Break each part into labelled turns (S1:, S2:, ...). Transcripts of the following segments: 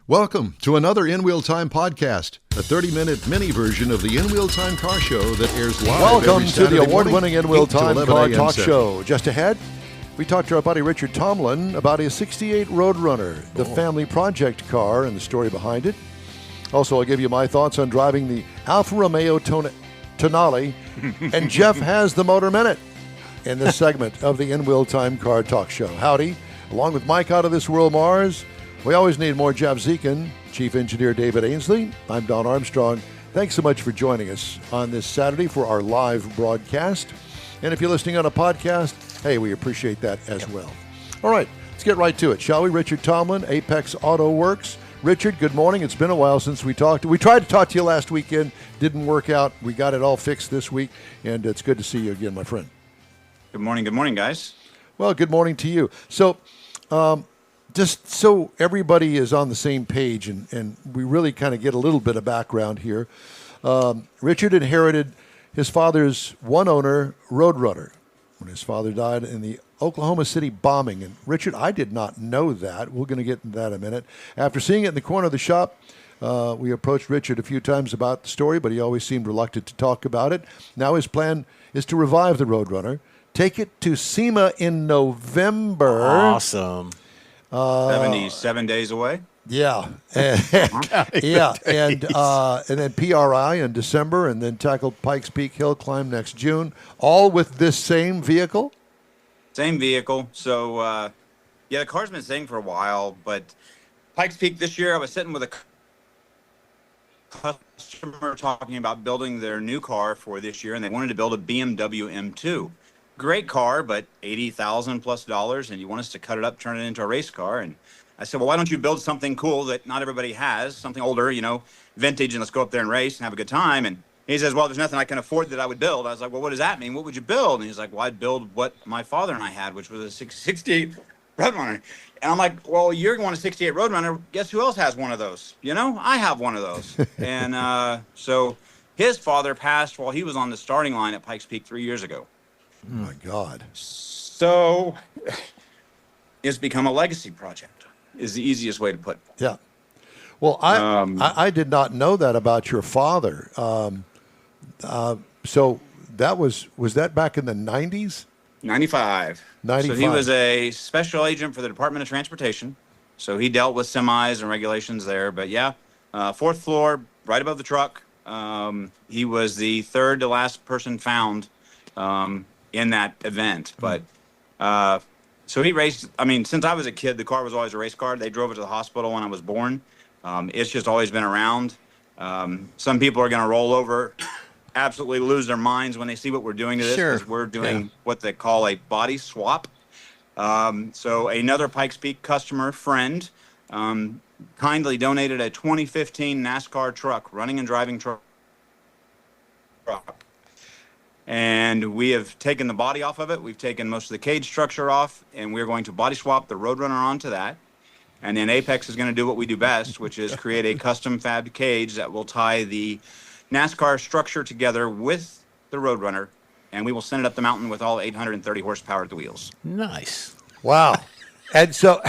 S1: Welcome to another In Wheel Time podcast, a 30-minute mini version of the In Wheel Time car show that airs live
S2: Welcome
S1: every
S2: to
S1: Saturday
S2: the award-winning In Wheel
S1: 8 to
S2: Time
S1: 11
S2: car
S1: a.m.
S2: talk
S1: session.
S2: show. Just ahead, we talked to our buddy Richard Tomlin about his 68 Roadrunner, the family project car and the story behind it. Also, I'll give you my thoughts on driving the Alfa Romeo Tonale, and Jeff has the Motor Minute in this segment of the In Wheel Time car talk show. Howdy, along with Mike out of this world Mars. We always need more Jeff Zekin, Chief Engineer David Ainsley. I'm Don Armstrong. Thanks so much for joining us on this Saturday for our live broadcast. And if you're listening on a podcast, hey, we appreciate that as well. All right, let's get right to it, shall we? Richard Tomlin, Apex Auto Works. Richard, good morning. It's been a while since we talked. We tried to talk to you last weekend. Didn't work out. We got it all fixed this week, and it's good to see you again, my friend.
S3: Good morning, guys.
S2: Well, good morning to you. So, just so everybody is on the same page and we really kind of get a little bit of background here, Richard inherited his father's one-owner Roadrunner when his father died in the Oklahoma City bombing. And, Richard, I did not know that. We're going to get into that in a minute. After seeing it in the corner of the shop, we approached Richard a few times about the story, but he always seemed reluctant to talk about it. Now his plan is to revive the Roadrunner, take it to SEMA in November.
S4: Awesome.
S3: 77 days away.
S2: Yeah, yeah, and then PRI in December, and then tackle Pikes Peak Hill Climb next June, all with this same vehicle.
S3: Same vehicle. So, yeah, the car's been sitting for a while, but Pikes Peak this year, I was sitting with a customer talking about building their new car for this year, and they wanted to build a BMW M2. Great car, but $80,000 plus, and you want us to cut it up, turn it into a race car. And I said, well, why don't you build something cool that not everybody has, something older, vintage, and let's go up there and race and have a good time. And he says, well, there's nothing I can afford that I would build. I was like, well, what does that mean? What would you build? And he's like, well, I'd build what my father and I had, which was a 68 Roadrunner. And I'm like, well, you're going to 68 Roadrunner. Guess who else has one of those? I have one of those. And so his father passed while he was on the starting line at Pikes Peak 3 years ago.
S2: Oh, my God.
S3: So it's become a legacy project is the easiest way to put it.
S2: Yeah. Well, I did not know that about your father. So that was that back in the 90s?
S3: 95.
S2: 95.
S3: So he was a special agent for the Department of Transportation. So he dealt with semis and regulations there. But yeah, fourth floor, right above the truck. He was the third to last person found in that event. But so he raced. I mean, since I was a kid, the car was always a race car. They drove it to the hospital when I was born. It's just always been around. Some people are going to roll over, absolutely lose their minds when they see what we're doing to this, because we're doing what they call a body swap. So another Pikes Peak customer friend kindly donated a 2015 NASCAR truck, running and driving truck. And we have taken the body off of it. We've taken most of the cage structure off, and we're going to body swap the Roadrunner onto that. And then Apex is going to do what we do best, which is create a custom fabbed cage that will tie the NASCAR structure together with the Roadrunner, and we will send it up the mountain with all 830 horsepower at the wheels.
S4: Nice.
S2: Wow. And so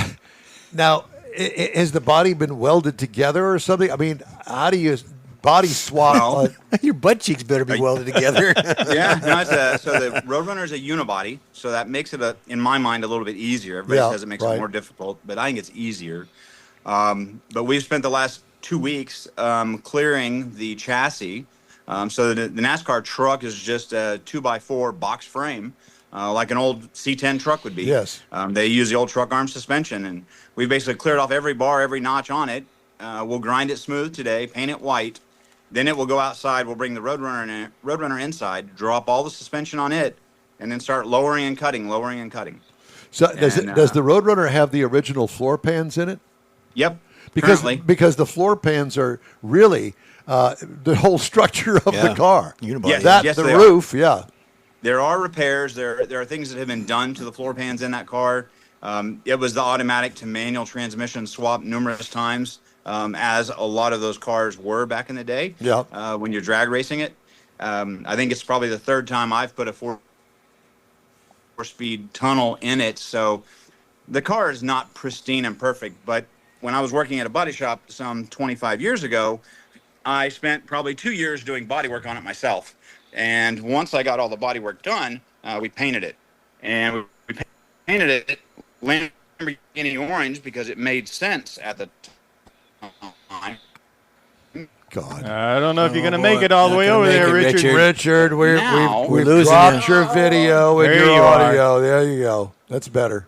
S2: now, has the body been welded together or something? I mean, how do you body swap?
S3: Well,
S4: Your butt cheeks better be welded together.
S3: Yeah, no, so the Roadrunner is a unibody, so that makes it, in my mind, a little bit easier. Everybody says it makes it more difficult, but I think it's easier. But we've spent the last 2 weeks clearing the chassis. So the NASCAR truck is just a 2x4 box frame, like an old C10 truck would be.
S2: Yes.
S3: They use the old truck arm suspension, and we basically cleared off every bar, every notch on it. We'll grind it smooth today, paint it white. Then it will go outside. We'll bring the Roadrunner inside, drop all the suspension on it, and then start lowering and cutting.
S2: So does the Roadrunner have the original floor pans in it?
S3: Yep.
S2: Because the floor pans are really the whole structure of the car.
S4: Unibody.
S3: Yes,
S2: the
S3: they
S2: roof,
S3: are. There are repairs. There are things that have been done to the floor pans in that car. It was the automatic to manual transmission swap numerous times. As a lot of those cars were back in the day.
S2: Yeah.
S3: When you're drag racing it, I think it's probably the third time I've put a four-speed tunnel in it. So the car is not pristine and perfect, but when I was working at a body shop some 25 years ago, I spent probably 2 years doing body work on it myself. And once I got all the body work done, we painted it. And we painted it Lamborghini orange because it made sense at the time.
S2: God.
S5: I don't know if you're going to
S4: boy.
S5: make it all the
S4: Not
S5: way
S4: gonna
S5: over
S4: make
S5: there,
S4: it,
S5: Richard.
S2: Richard,
S3: Now-
S2: we've
S4: We're losing
S2: dropped
S4: you.
S2: your video and
S5: There
S2: your
S5: you are.
S2: audio. There you go. That's better.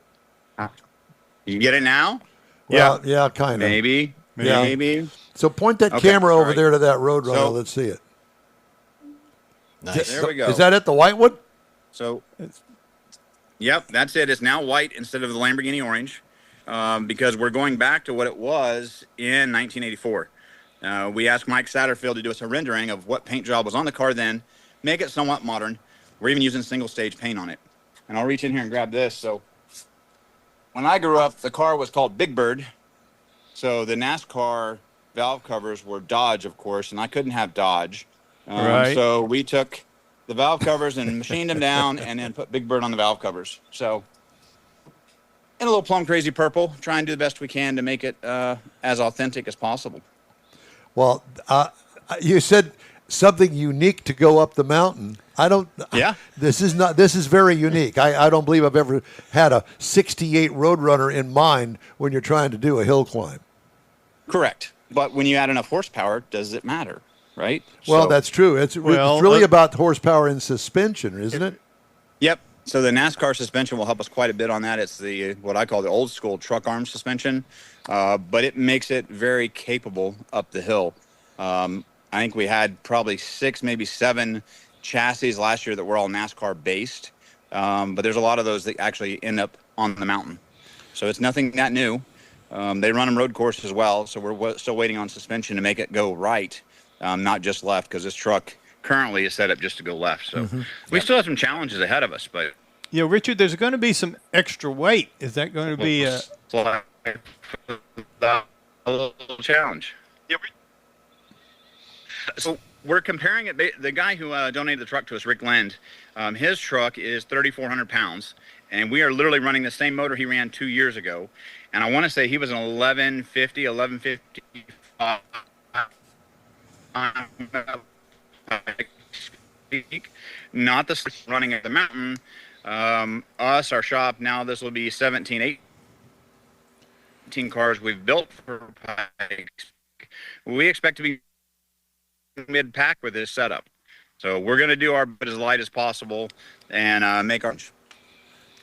S3: You get it now?
S2: Well, yeah, kind of.
S3: Maybe.
S2: Yeah.
S3: Maybe.
S2: So point that
S3: Okay,
S2: camera
S3: all
S2: over
S3: right.
S2: there to that Roadrunner.
S3: So-
S2: Let's see it.
S4: Nice.
S3: There we go.
S2: Is that it, the white one?
S3: So, yep, that's it. It's now white instead of the Lamborghini orange, because we're going back to what it was in 1984. We asked Mike Satterfield to do us a rendering of what paint job was on the car then, make it somewhat modern. We're even using single stage paint on it. And I'll reach in here and grab this. So, when I grew up, the car was called Big Bird. So the NASCAR valve covers were Dodge, of course, and I couldn't have Dodge.
S5: Right.
S3: So we took the valve covers and machined them down and then put Big Bird on the valve covers. So in a little plum crazy purple, try and do the best we can to make it as authentic as possible.
S2: Well, you said something unique to go up the mountain. I don't.
S3: Yeah.
S2: This is very unique. I don't believe I've ever had a 68 Roadrunner in mind when you're trying to do a hill climb.
S3: Correct. But when you add enough horsepower, does it matter? Right?
S2: Well,
S3: So-
S2: that's true. It's really about horsepower and suspension, isn't it?
S3: Yep. So the NASCAR suspension will help us quite a bit on that. It's the what I call the old school truck arm suspension, but it makes it very capable up the hill. I think we had probably 6, maybe 7 chassis last year that were all NASCAR based, but there's a lot of those that actually end up on the mountain. So it's nothing that new. They run them road course as well, so we're still waiting on suspension to make it go right, not just left, because this truck currently is set up just to go left. So we still have some challenges ahead of us, but
S5: You know, Richard, there's going to be some extra weight. Is that going to be
S3: a little challenge. So we're comparing it. The guy who donated the truck to us, Rick Lend, his truck is 3,400 pounds, and we are literally running the same motor he ran 2 years ago. And I want to say he was an 1150, 1155. Not the running at the mountain. Our shop now, this will be 17, 18 cars we've built for Pikes. We expect to be mid-pack with this setup. So we're going to do our bit as light as possible and make our...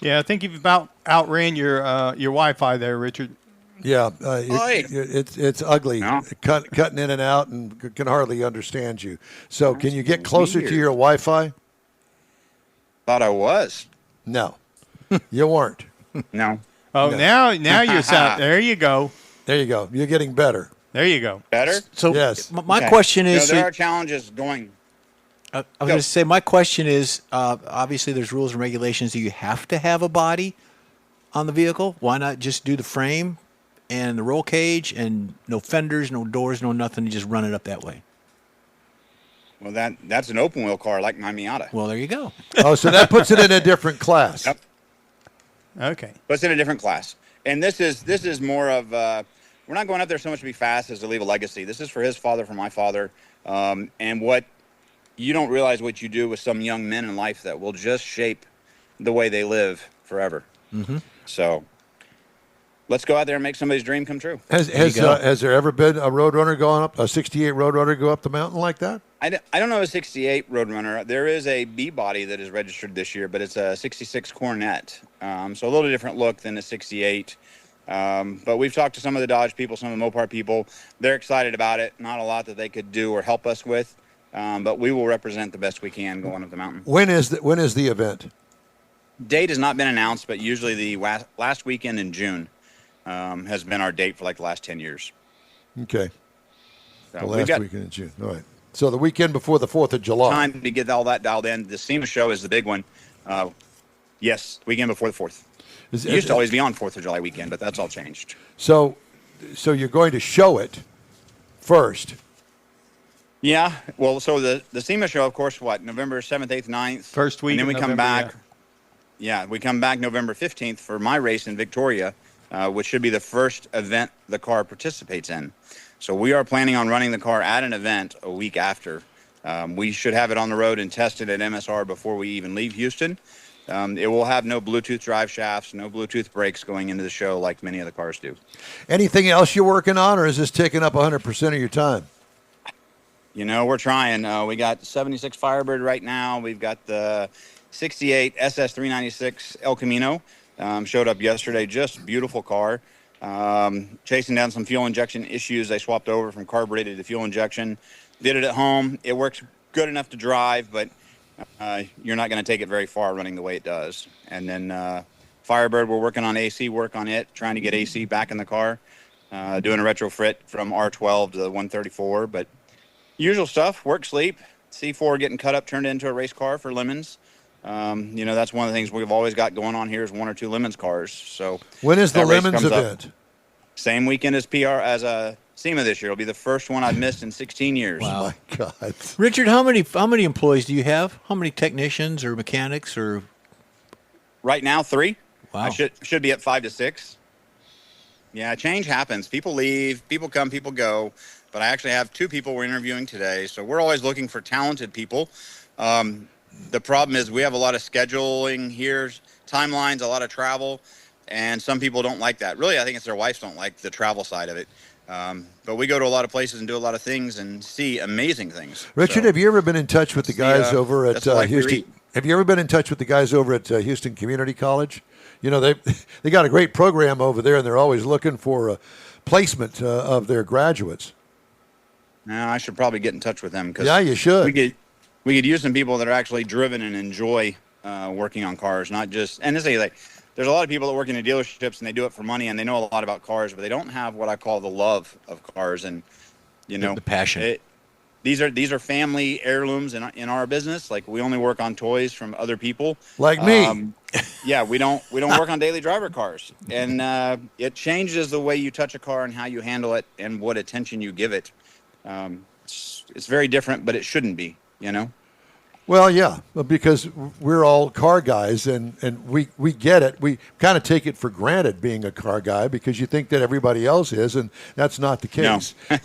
S5: Yeah, I think you've about outran your Wi-Fi there, Richard.
S2: Yeah,
S3: Oi.
S2: it's ugly,
S3: No.
S2: cutting in and out, and can hardly understand you. So, can you get closer to
S3: weird.
S2: your Wi-Fi?
S3: Thought I was.
S2: No, you weren't.
S3: No.
S5: Oh,
S2: No.
S5: now you're sound. There you go.
S2: There you go. You're getting better.
S5: There you go.
S3: Better?
S4: So
S2: Yes.
S4: my
S3: Okay.
S4: question
S3: No,
S4: is,
S3: there are challenges going...
S4: I was going to say, my question is, obviously there's rules and regulations that you have to have a body on the vehicle. Why not just do the frame and the roll cage and no fenders, no doors, no nothing, and just run it up that way?
S3: Well, that's an open wheel car like my Miata.
S4: Well, there you go.
S2: Oh, so that puts it in a different class.
S3: Yep.
S5: Okay.
S3: But it's in a different class. And this is more of... we're not going up there so much to be fast as to leave a legacy. This is for his father, for my father. And what... You don't realize what you do with some young men in life that will just shape the way they live forever. Mm-hmm. So let's go out there and make somebody's dream come true.
S2: Has there ever been a Roadrunner going up, a 68 Roadrunner go up the mountain like that?
S3: I don't know a 68 Roadrunner. There is a B body that is registered this year, but it's a 66 Cornet. So a little different look than a 68. But we've talked to some of the Dodge people, some of the Mopar people. They're excited about it. Not a lot that they could do or help us with. But we will represent the best we can going up the mountain.
S2: When is the event?
S3: Date has not been announced, but usually the last weekend in June has been our date for like the last 10 years.
S2: Okay.
S3: So
S2: The
S3: we've
S2: last
S3: got
S2: weekend in June. All right. So the weekend before the 4th of July.
S3: time to get all that dialed in. The SEMA show is the big one. Yes, weekend before the 4th. It used to always be on 4th of July weekend, but that's all changed.
S2: So you're going to show it first.
S3: Yeah, well, so the SEMA show, of course, November 7th, 8th, 9th?
S5: First week
S3: And then
S5: of
S3: we come
S5: November,
S3: back. Yeah, we come back November 15th for my race in Victoria. which should be the first event the car participates in. So we are planning on running the car at an event a week after. We should have it on the road and tested at MSR before we even leave Houston. It will have no Bluetooth drive shafts, no Bluetooth brakes going into the show like many of the cars do.
S2: Anything else you're working on, or is this taking up 100% of your time?
S3: We're trying. We got 76 Firebird right now. We've got the 68 SS396 El Camino. Showed up yesterday. Just beautiful car. Chasing down some fuel injection issues. They swapped over from carbureted to fuel injection. Did it at home. It works good enough to drive, but you're not going to take it very far running the way it does. And then Firebird, we're working on AC work on it, trying to get AC back in the car, doing a retrofit from R12 to the 134. But usual stuff, work, sleep. C4 getting cut up, turned into a race car for Lemons. That's one of the things we've always got going on here is 1 or 2 Lemons cars. So
S2: when is the Lemons event?
S3: Same weekend as SEMA this year. It'll be the first one I've missed in 16 years.
S2: Wow. Oh my God.
S4: Richard, how many employees do you have? How many technicians or mechanics or?
S3: Right now, 3.
S4: Wow.
S3: I should be at 5 to 6. Yeah, change happens. People leave, people come, people go. But I actually have 2 people we're interviewing today. So we're always looking for talented people. The problem is we have a lot of scheduling here, timelines, a lot of travel, and some people don't like that. Really, I think it's their wives don't like the travel side of it. But we go to a lot of places and do a lot of things and see amazing things.
S2: Richard, have you ever been in touch with the guys over at Houston? Have you ever been in touch with the guys over at Houston Community College? They got a great program over there, and they're always looking for a placement of their graduates.
S3: Now, I should probably get in touch with them.
S2: Yeah, you should.
S3: We could use some people that are actually driven and enjoy working on cars, not just. And there's a lot of people that work in the dealerships and they do it for money and they know a lot about cars, but they don't have what I call the love of cars and
S4: the passion.
S3: These are family heirlooms in our business. Like we only work on toys from other people.
S2: Like me.
S3: Yeah, we don't work on daily driver cars, and it changes the way you touch a car and how you handle it and what attention you give it. It's very different, but it shouldn't be.
S2: Well, yeah, because we're all car guys, and we get it. We kind of take it for granted being a car guy because you think that everybody else is, and that's not the case.
S3: No,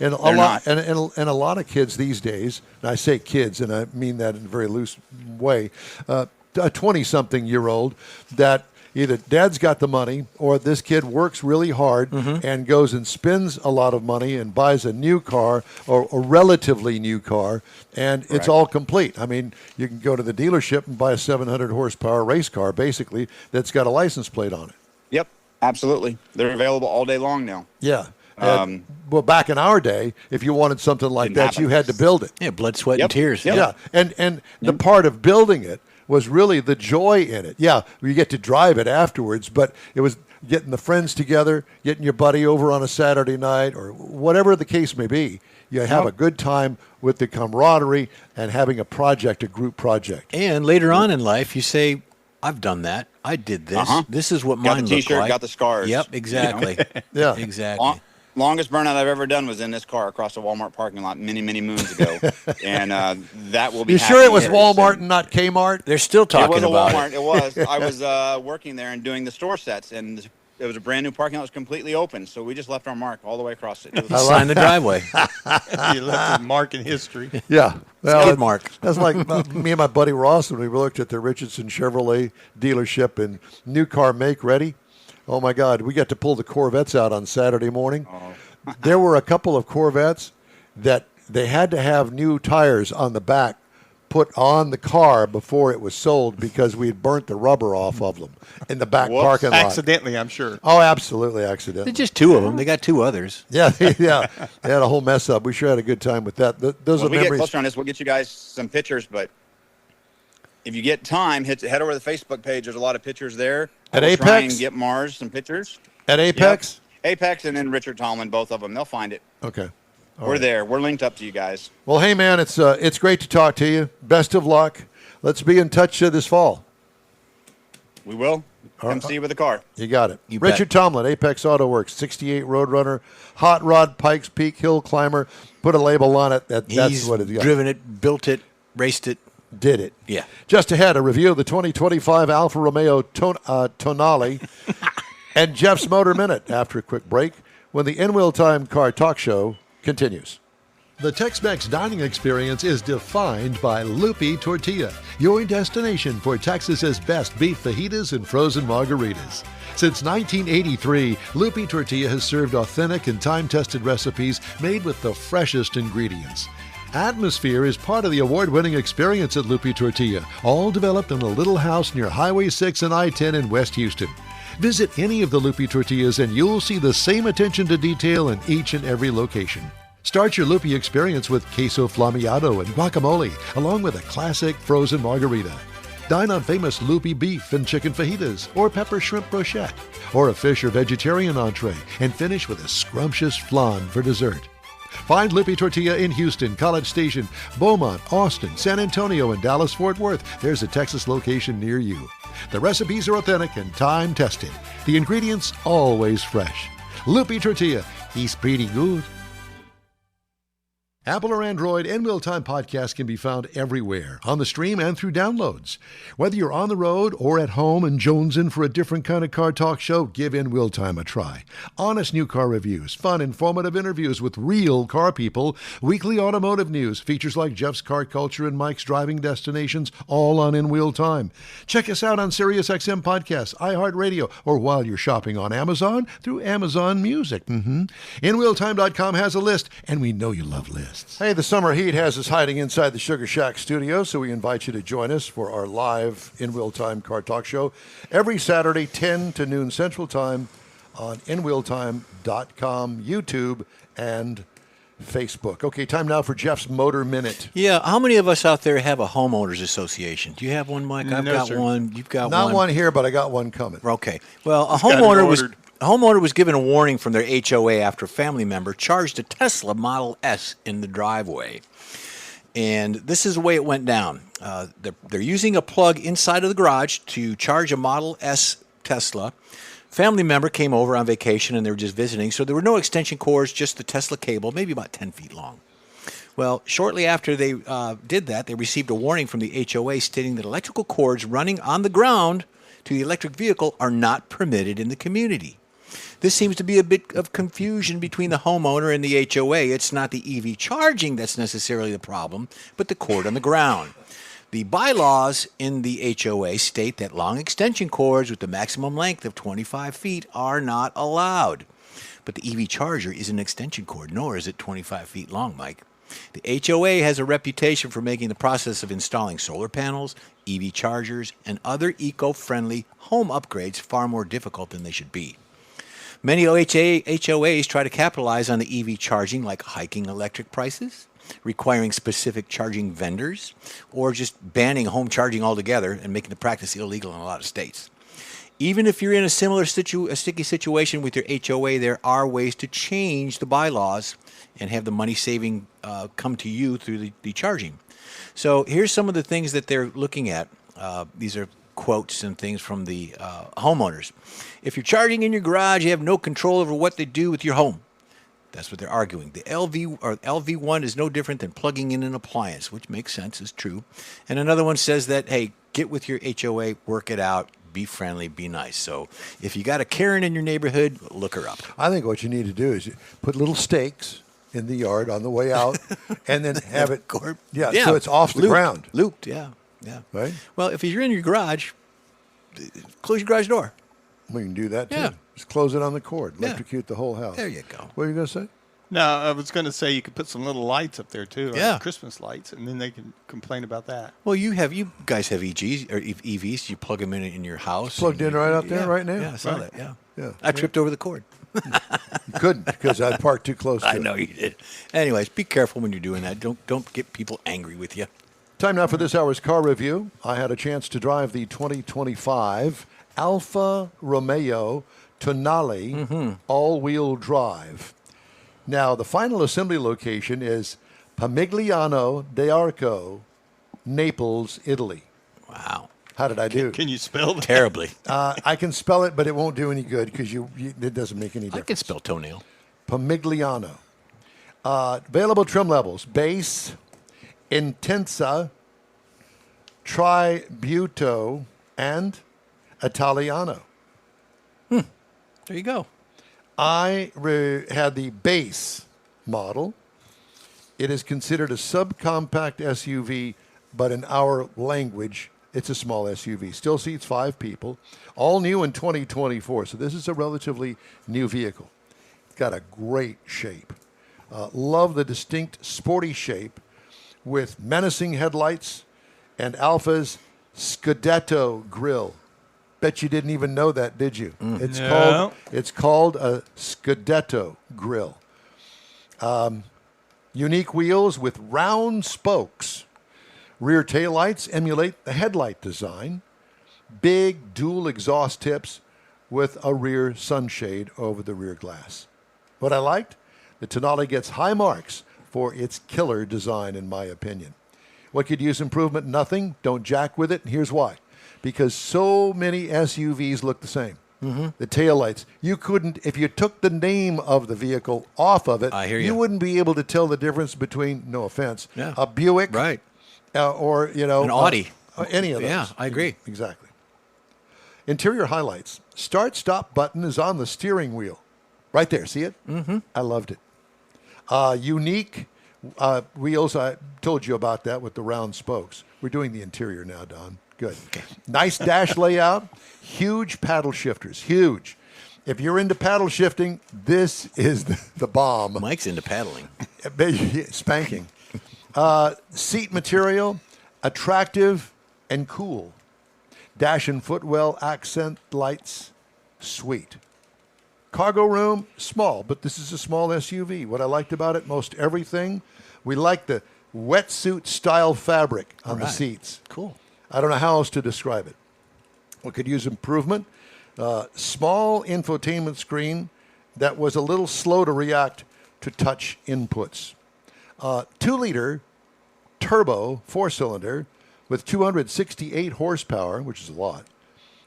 S2: and a lot of kids these days, and I say kids, and I mean that in a very loose way, a 20-something-year-old that either dad's got the money or this kid works really hard and goes and spends a lot of money and buys a new car or a relatively new car, and it's all complete. I mean, you can go to the dealership and buy a 700-horsepower race car, basically, that's got a license plate on it.
S3: Yep, absolutely. They're available all day long now.
S2: Yeah. Well, back in our day, if you wanted something like that, you had to build it.
S4: Yeah, blood, sweat, and tears.
S3: Yep.
S2: Yeah, and the part of building it was really the joy in it. Yeah, you get to drive it afterwards, but it was getting the friends together, getting your buddy over on a Saturday night, or whatever the case may be. You have a good time with the camaraderie and having a project, a group project.
S4: And later on in life, you say, I've done that. I did this. This is what mine looked like.
S3: Got the T-shirt, got the scars.
S4: Yep, exactly.
S2: Yeah.
S4: Exactly.
S3: Longest burnout I've ever done was in this car across the Walmart parking lot many, many moons ago. And that will be.
S2: You sure it was Walmart and not Kmart?
S4: They're still talking about
S3: it. It was Walmart. It was. I was working there and doing the store sets, and it was a brand new parking lot. It was completely open, so we just left our mark all the way across it.
S4: Sign the driveway.
S5: You left a mark in history.
S2: Yeah. Well,
S4: Skid mark.
S2: That's like me and my buddy Ross when we looked at the Richardson Chevrolet dealership and new car make ready. Oh, my God. We got to pull the Corvettes out on Saturday morning. Oh. There were a couple of Corvettes that they had to have new tires on the back put on the car before it was sold because we had burnt the rubber off of them in the back parking lot.
S5: Accidentally, I'm sure.
S2: Oh, absolutely accidentally.
S4: They're just 2 of them. They got 2 others.
S2: Yeah. They had a whole mess up. We sure had a good time with that. Those are
S3: when we
S2: memories.
S3: get closer on this, we'll get you guys some pictures, but if you get time, head over to the Facebook page. There's a lot of pictures there.
S2: At
S3: We'll
S2: Apex?
S3: try and get Mars some pictures.
S2: At Apex?
S3: Yep. Apex and then Richard Tomlin, both of them. They'll find it.
S2: Okay.
S3: We're there. We're linked up to you guys.
S2: Well, hey, man, it's great to talk to you. Best of luck. Let's be in touch this fall.
S3: We will. Come see you with the car.
S2: You got it.
S4: You
S2: Richard
S4: bet.
S2: Tomlin, Apex Auto Works, 68 Roadrunner, hot rod, Pikes Peak, hill climber. Put a label on it. That's
S4: He's
S2: what it's got.
S4: driven it, built it, raced it.
S2: Did it.
S4: Yeah.
S2: Just ahead, a review of the 2025 Alfa Romeo Tonale. And Jeff's Motor Minute after a quick break when the In Wheel Time Car Talk Show continues.
S1: The Tex-Mex dining experience is defined by Lupi Tortilla, your destination for Texas's best beef fajitas and frozen margaritas. Since 1983, Lupi Tortilla has served authentic and time-tested recipes made with the freshest ingredients. Atmosphere is part of the award-winning experience at Lupi Tortilla, all developed in a little house near Highway 6 and I-10 in West Houston. Visit any of the Lupi Tortillas and you'll see the same attention to detail in each and every location. Start your Lupi experience with queso flammeado and guacamole, along with a classic frozen margarita. Dine on famous Lupi beef and chicken fajitas, or pepper shrimp brochette, or a fish or vegetarian entree, and finish with a scrumptious flan for dessert. Find Lupi Tortilla in Houston, College Station, Beaumont, Austin, San Antonio, and Dallas-Fort Worth. There's a Texas location near you. The recipes are authentic and time-tested. The ingredients always fresh. Lupi Tortilla, he's pretty good. Apple or Android, In Wheel Time podcast can be found everywhere, on the stream and through downloads. Whether you're on the road or at home and jonesing for a different kind of car talk show, give In Wheel Time a try. Honest new car reviews, fun, informative interviews with real car people, weekly automotive news, features like Jeff's Car Culture and Mike's Driving Destinations, all on In Wheel Time. Check us out on SiriusXM Podcasts, iHeartRadio, or while you're shopping on Amazon, through Amazon Music. InWheelTime.com has a list, and we know you love lists.
S2: Hey, the summer heat has us hiding inside the Sugar Shack studio, so we invite you to join us for our live In Wheel Time Car Talk Show every Saturday, 10 to noon Central Time on InWheelTime.com, YouTube, and Facebook. Okay, time now for Jeff's Motor Minute.
S4: Yeah, how many of us out there have a homeowners association? Do you have one, Mike? I've got
S5: sir.
S4: one. You've got one.
S2: Not one here, but I got one coming.
S4: Okay. Well, a
S5: got it
S4: homeowner was given a warning from their HOA after a family member charged a Tesla Model S in the driveway. And this is the way it went down. They're using a plug inside of the garage to charge a Model S Tesla. Family member came over on vacation and they were just visiting, so there were no extension cords, just the Tesla cable, maybe about 10 feet long. Well, shortly after they did that, they received a warning from the HOA stating that electrical cords running on the ground to the electric vehicle are not permitted in the community. This seems to be a bit of confusion between the homeowner and the HOA. It's not the EV charging that's necessarily the problem, but the cord on the ground. The bylaws in the HOA state that long extension cords with the maximum length of 25 feet are not allowed. But the EV charger is an extension cord, nor is it 25 feet long, Mike. The HOA has a reputation for making the process of installing solar panels, EV chargers, and other eco-friendly home upgrades far more difficult than they should be. Many HOAs try to capitalize on the EV charging, like hiking electric prices, requiring specific charging vendors, or just banning home charging altogether and making the practice illegal in a lot of states. Even if you're in a similar sticky situation with your HOA, there are ways to change the bylaws and have the money saving come to you through the charging. So here's some of the things that they're looking at. These are quotes and things from the homeowners. If you're charging in your garage, you have no control over what they do with your home. That's what they're arguing. The LV1 is no different than plugging in an appliance, which makes sense, is true. And another one says that, hey, get with your HOA, work it out, be friendly, be nice. So if you got a Karen in your neighborhood, look her up.
S2: I think what you need to do is put little stakes in the yard on the way out and then have it, so it's off the ground.
S4: Looped, yeah.
S2: Right?
S4: Well, if you're in your garage, close your garage door.
S2: We can do that, too.
S4: Yeah.
S2: Just close it on the cord. Electrocute the whole house.
S4: There you go.
S2: What are you going to say?
S5: No, I was going to say you could put some little lights up there too,
S4: Yeah.
S5: like Christmas lights, and then they can complain about that.
S4: Well, you guys have EGs or EVs. You plug them in your house.
S2: Plugged in right out there right now?
S4: Yeah, I saw
S5: Right.
S4: that.
S2: Yeah.
S4: I tripped over the cord.
S2: You couldn't because I parked too close to
S4: I
S2: it.
S4: know you did. Anyways, be careful when you're doing that. Don't get people angry with you.
S2: Time now for this hour's car review. I had a chance to drive the 2025 Alfa Romeo Tonale all-wheel drive. Now, the final assembly location is Pamigliano d'Arco, Naples, Italy.
S4: Wow.
S2: How did I do?
S5: Can you spell that?
S4: Terribly.
S2: I can spell it, but it won't do any good because it doesn't make any difference.
S4: I can spell toenail.
S2: Pamigliano. Available trim levels: base, Intensa, Tributo, and Italiano.
S4: There you go.
S2: I had the base model. It is considered a subcompact SUV, but in our language, it's a small SUV. Still seats 5 people. All new in 2024. So this is a relatively new vehicle. It's got a great shape. Love the distinct sporty shape with menacing headlights and Alfa's Scudetto grille. Bet you didn't even know that, did you? It's called a Scudetto grille. Unique wheels with round spokes. Rear taillights emulate the headlight design. Big dual exhaust tips with a rear sunshade over the rear glass. What I liked? The Tonale gets high marks for its killer design, in my opinion. What could use improvement? Nothing. Don't jack with it, and here's why. Because so many SUVs look the same. Mm-hmm. The taillights. You couldn't, if you took the name of the vehicle off of it, you wouldn't be able to tell the difference between, no offense, a Buick or, an
S4: Audi.
S2: Any of those.
S4: Yeah, I agree.
S2: Exactly. Interior highlights. Start-stop button is on the steering wheel. Right there. See it? Mm-hmm. I loved it. Unique wheels. I told you about that with the round spokes. We're doing the interior now, Don. Good. Okay. Nice dash layout. Huge paddle shifters. Huge. If you're into paddle shifting, this is the bomb.
S4: Mike's into paddling.
S2: Spanking. Seat material, attractive and cool. Dash and footwell accent lights, sweet. Cargo room, small, but this is a small SUV. What I liked about it, most everything, we like the wetsuit style fabric on the seats.
S4: Cool.
S2: I don't know how else to describe it. What could use improvement? Small infotainment screen that was a little slow to react to touch inputs. 2-liter turbo 4-cylinder with 268 horsepower, which is a lot.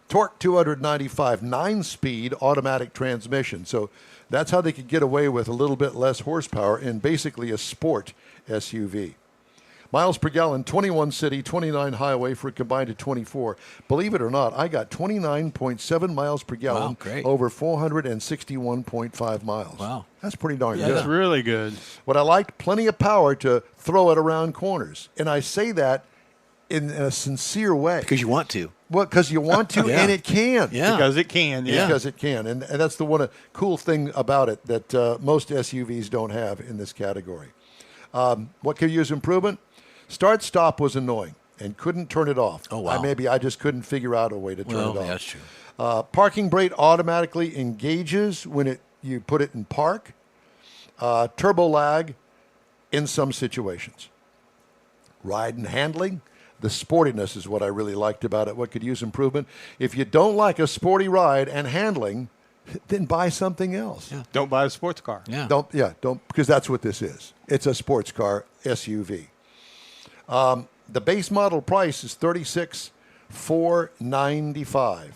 S2: Torque 295, 9-speed automatic transmission. So that's how they could get away with a little bit less horsepower in basically a sport SUV. Miles per gallon, 21 city, 29 highway for a combined of 24. Believe it or not, I got 29.7 miles per gallon over 461.5 miles.
S4: Wow.
S2: That's pretty darn good.
S5: That's really good.
S2: What I liked, plenty of power to throw it around corners. And I say that in a sincere way.
S4: Because you want to.
S2: Well, because you want to, and it can.
S4: Yeah.
S5: Because it can, yeah.
S2: Because it can. And that's the one cool thing about it that most SUVs don't have in this category. What could use improvement? Start-stop was annoying and couldn't turn it off.
S4: Oh, wow.
S2: Maybe I just couldn't figure out a way to turn it off.
S4: That's true.
S2: Parking brake automatically engages when you put it in park. Turbo lag in some situations. Ride and handling. The sportiness is what I really liked about it. What could use improvement? If you don't like a sporty ride and handling, then buy something else.
S5: Yeah. Don't buy a sports car.
S4: Yeah.
S2: Don't because that's what this is. It's a sports car SUV. The base model price is $36,495.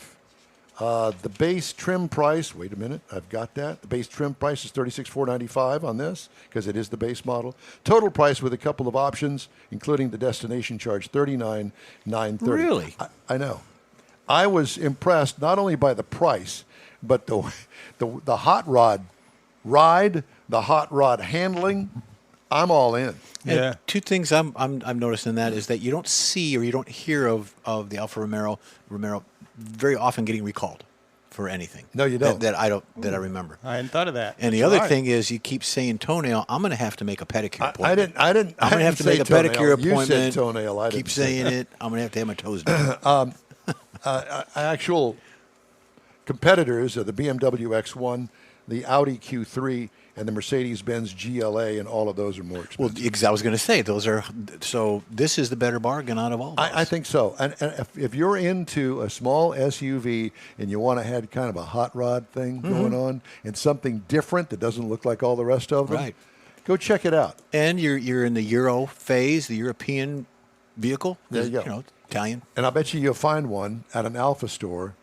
S2: The base trim price, wait a minute, I've got that. The base trim price is $36,495 on this because it is the base model. Total price with a couple of options, including the destination charge, $39,930.
S4: Really?
S2: I know. I was impressed not only by the price, but the hot rod ride, the hot rod handling. I'm all in.
S4: And two things I'm noticing that is that you don't see or you don't hear of the Alfa Romero very often getting recalled for anything.
S2: No, you don't.
S4: That I remember.
S5: I hadn't thought of that.
S4: And the other thing is you keep saying toenail. I'm going to have to make a pedicure appointment.
S2: I didn't.
S4: I'm going to have to make a pedicure appointment.
S2: You said toenail. I
S4: keep
S2: didn't
S4: saying it. I'm going to have my toes done.
S2: Actual competitors are the BMW X1, the Audi Q3, and the Mercedes-Benz GLA, and all of those are more expensive.
S4: Well, I was going to say, those are, so this is the better bargain out of all those.
S2: I think so. And if you're into a small SUV and you want to have kind of a hot rod thing going on and something different that doesn't look like all the rest of them, go check it out.
S4: And you're in the Euro phase, the European vehicle.
S2: There you go.
S4: You know, Italian.
S2: And I bet you'll find one at an Alfa store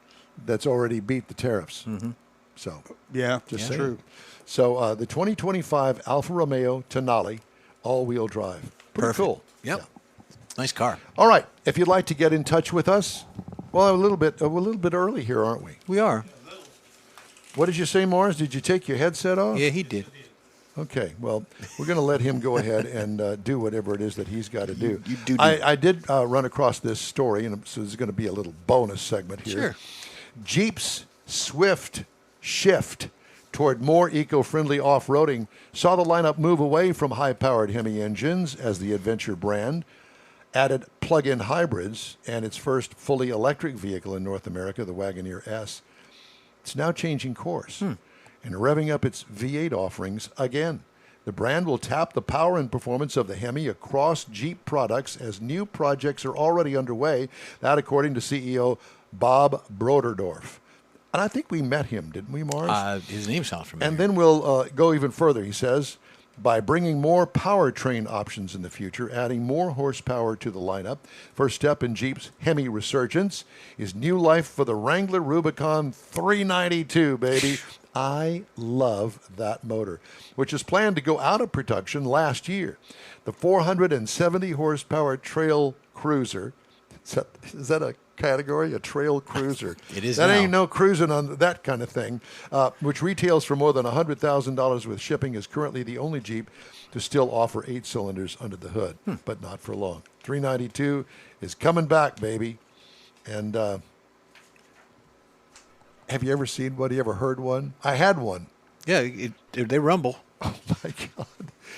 S2: that's already beat the tariffs. Mm-hmm. So
S5: yeah,
S2: just
S5: true.
S2: saying. So the 2025 Alfa Romeo Tonale all-wheel drive. Pretty cool.
S4: Yep. Yeah. Nice car.
S2: All right. If you'd like to get in touch with us, well, a little bit early here, aren't we?
S4: We are.
S2: What did you say, Morris? Did you take your headset off?
S4: Yeah, he did.
S2: Okay, well, we're going to let him go ahead and do whatever it is that he's got to do.
S4: You do.
S2: I did run across this story, and so there's going to be a little bonus segment here.
S4: Sure.
S2: Jeep's swift shift toward more eco-friendly off-roading saw the lineup move away from high-powered Hemi engines as the Adventure brand added plug-in hybrids and its first fully electric vehicle in North America, the Wagoneer S. It's now changing course and revving up its V8 offerings again. The brand will tap the power and performance of the Hemi across Jeep products as new projects are already underway. That, according to CEO Bob Broderdorf. And I think we met him, didn't we, Mars?
S4: His name sounds familiar.
S2: And then we'll go even further, he says, by bringing more powertrain options in the future, adding more horsepower to the lineup. First step in Jeep's Hemi resurgence is new life for the Wrangler Rubicon 392, baby. I love that motor, which is planned to go out of production last year. The 470 horsepower trail cruiser, is that a category, a trail cruiser?
S4: It is
S2: That
S4: now.
S2: ain't no cruising on that kind of thing, which retails for more than $100,000 with shipping, is currently the only Jeep to still offer 8 cylinders under the hood, but not for long. 392 is coming back, baby. And have you ever seen one? You ever heard one? I had one.
S4: Yeah, they rumble.
S2: Oh, my God.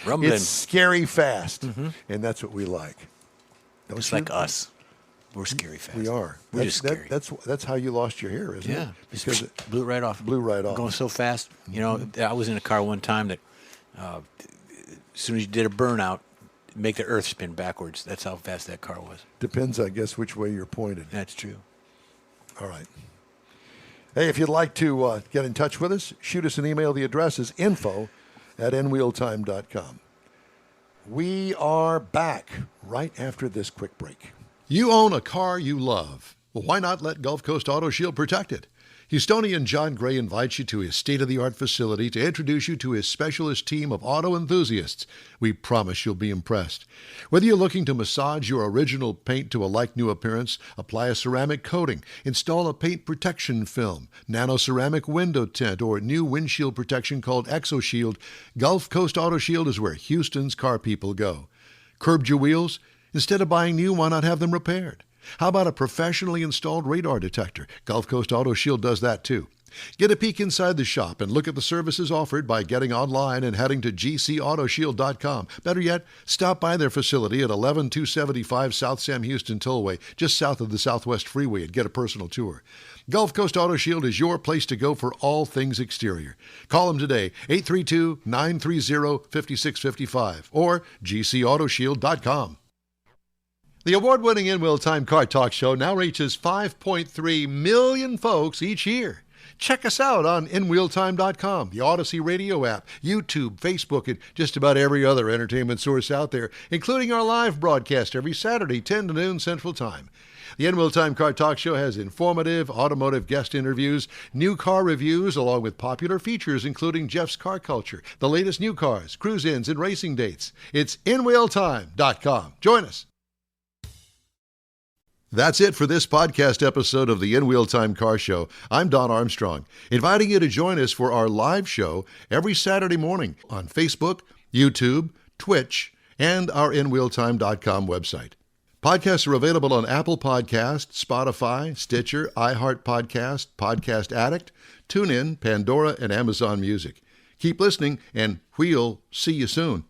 S4: Rumbling.
S2: It's scary fast, and that's what we like. Don't
S4: Just
S2: you?
S4: like us. We're scary fast.
S2: We are.
S4: We're just scary.
S2: That's how you lost your hair, isn't
S4: Yeah.
S2: it? Because it
S4: blew right off.
S2: blew right off.
S4: Going so fast. You know, I was in a car one time that as soon as you did a burnout, make the earth spin backwards. That's how fast that car was.
S2: Depends, I guess, which way you're pointed.
S4: That's true.
S2: All right. Hey, if you'd like to get in touch with us, shoot us an email. The address is info@nwheeltime.com. We are back right after this quick break.
S1: You own a car you love. Well, why not let Gulf Coast Auto Shield protect it? Houstonian John Gray invites you to his state-of-the-art facility to introduce you to his specialist team of auto enthusiasts. We promise you'll be impressed. Whether you're looking to massage your original paint to a like-new appearance, apply a ceramic coating, install a paint protection film, nano-ceramic window tint, or new windshield protection called ExoShield, Gulf Coast Auto Shield is where Houston's car people go. Curbed your wheels? Instead of buying new, why not have them repaired? How about a professionally installed radar detector? Gulf Coast Auto Shield does that too. Get a peek inside the shop and look at the services offered by getting online and heading to gcautoshield.com. Better yet, stop by their facility at 11275 South Sam Houston Tollway, just south of the Southwest Freeway, and get a personal tour. Gulf Coast Auto Shield is your place to go for all things exterior. Call them today, 832-930-5655 or gcautoshield.com. The award-winning In-Wheel Time Car Talk Show now reaches 5.3 million folks each year. Check us out on InWheelTime.com, the Odyssey radio app, YouTube, Facebook, and just about every other entertainment source out there, including our live broadcast every Saturday, 10 to noon Central Time. The In-Wheel Time Car Talk Show has informative automotive guest interviews, new car reviews, along with popular features including Jeff's Car Culture, the latest new cars, cruise-ins, and racing dates. It's InWheelTime.com. Join us. That's it for this podcast episode of the In-Wheel Time Car Show. I'm Don Armstrong, inviting you to join us for our live show every Saturday morning on Facebook, YouTube, Twitch, and our InWheelTime.com website. Podcasts are available on Apple Podcasts, Spotify, Stitcher, iHeart Podcast, Podcast Addict, TuneIn, Pandora, and Amazon Music. Keep listening, and we'll see you soon.